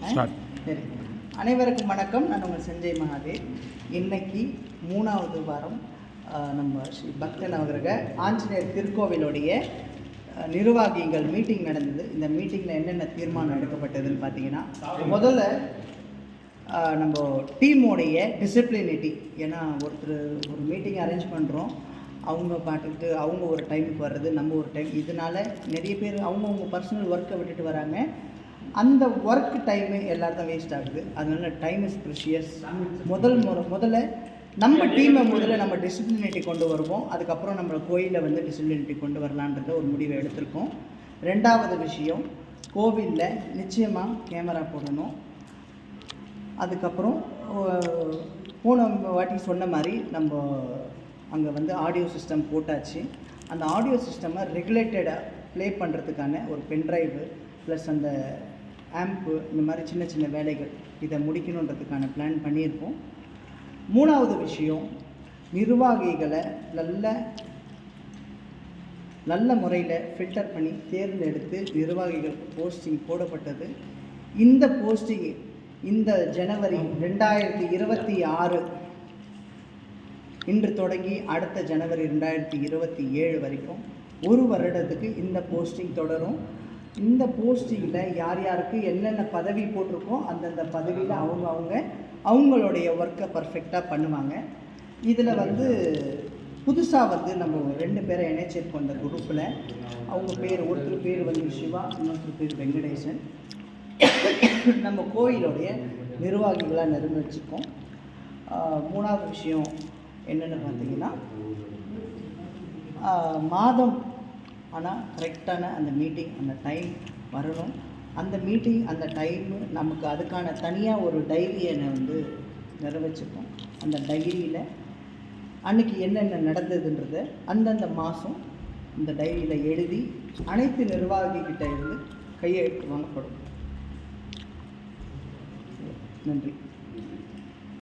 சரி, அனைவருக்கும் வணக்கம். நான் உங்கள் சஞ்சய் மகாதேவ். இன்னைக்கு 3வது வாரம் நம்ம ஸ்ரீ பக்த நவகிரக ஆஞ்சநேயர் திருக்கோவிலுடைய நிர்வாகிகள் மீட்டிங் நடந்தது. இந்த மீட்டிங்கில் என்னென்ன தீர்மானம் எடுக்கப்பட்டதுன்னு பார்த்தீங்கன்னா, முதல்ல நம்ம டீமோடைய டிசிப்ளினிட்டி. ஏன்னா ஒரு மீட்டிங் அரேஞ்ச் பண்ணுறோம், அவங்க பாட்டுட்டு அவங்க ஒரு டைமுக்கு வர்றது, நம்ம ஒரு டைம், இதனால் நிறைய பேர் அவங்கவுங்க பர்சனல் ஒர்க்கை விட்டுட்டு வராங்க. அந்த ஒர்க் டைமு எல்லாரும் வேஸ்ட் ஆகுது. அதனால டைம் இஸ் ப்ரிஷியஸ். முதல்ல நம்ம டீமை நம்ம டிசிப்ளினிட்டி கொண்டு வருவோம். அதுக்கப்புறம் நம்ம கோயிலை டிசிப்ளினிட்டி கொண்டு வரலான்றத ஒரு முடிவை எடுத்திருக்கோம். ரெண்டாவது விஷயம், கோவிலில் நிச்சயமாக கேமரா போடணும். அதுக்கப்புறம் போன வாட்டி சொன்ன மாதிரி நம்ம அங்கே ஆடியோ சிஸ்டம் போட்டாச்சு. அந்த ஆடியோ சிஸ்டமை ரெகுலேட்டடாக ப்ளே பண்ணுறதுக்கான ஒரு பென்ட்ரைவு ப்ளஸ் அந்த ஆம்ப்பு, இந்த மாதிரி சின்ன சின்ன வேலைகள் இதை முடிக்கணுன்றதுக்கான பிளான் பண்ணியிருக்கோம். மூணாவது விஷயம், நிர்வாகிகளை நல்ல முறையில் ஃபில்டர் பண்ணி தேர்ந்தெடுத்து நிர்வாகிகள் போஸ்டிங் போடப்பட்டது. இந்த போஸ்டிங் இந்த ஜனவரி 2026 இன்று தொடங்கி அடுத்த ஜனவரி 2027 வரைக்கும் ஒரு வருடத்துக்கு இந்த போஸ்டிங் தொடரும். இந்த போஸ்டிங்கில் யார் யாருக்கு என்னென்ன பதவி போட்டிருக்கோ அந்தந்த பதவியில் அவங்களுடைய ஒர்க்கை பர்ஃபெக்டாக பண்ணுவாங்க. இதில் புதுசாக நம்ம 2 பேரை இணைச்சிருக்கோம் இந்த குரூப்பில். அவங்க பேர், ஒருத்தர் பேர் சிவா, இன்னொருத்தர் பேர் வெங்கடேசன். நம்ம கோயிலுடைய நிர்வாகிகளாக நிர்ணயிச்சிருக்கோம். மூணாவது விஷயம் என்னென்னு பார்த்தீங்கன்னா, மாதம் ஆனால் கரெக்டான அந்த மீட்டிங், அந்த டைம் வரணும். அந்த மீட்டிங், அந்த டைமு நமக்கு அதுக்கான தனியாக ஒரு டைரியை நிறைவேற்றிருக்கோம். அந்த டைரியில் அன்றைக்கி என்னென்ன நடந்ததுன்றதை அந்தந்த மாதம் இந்த டைரியில் எழுதி அனைத்து நிர்வாகிகிட்ட இருந்து கையெழுத்து வாங்கப்படும். நன்றி.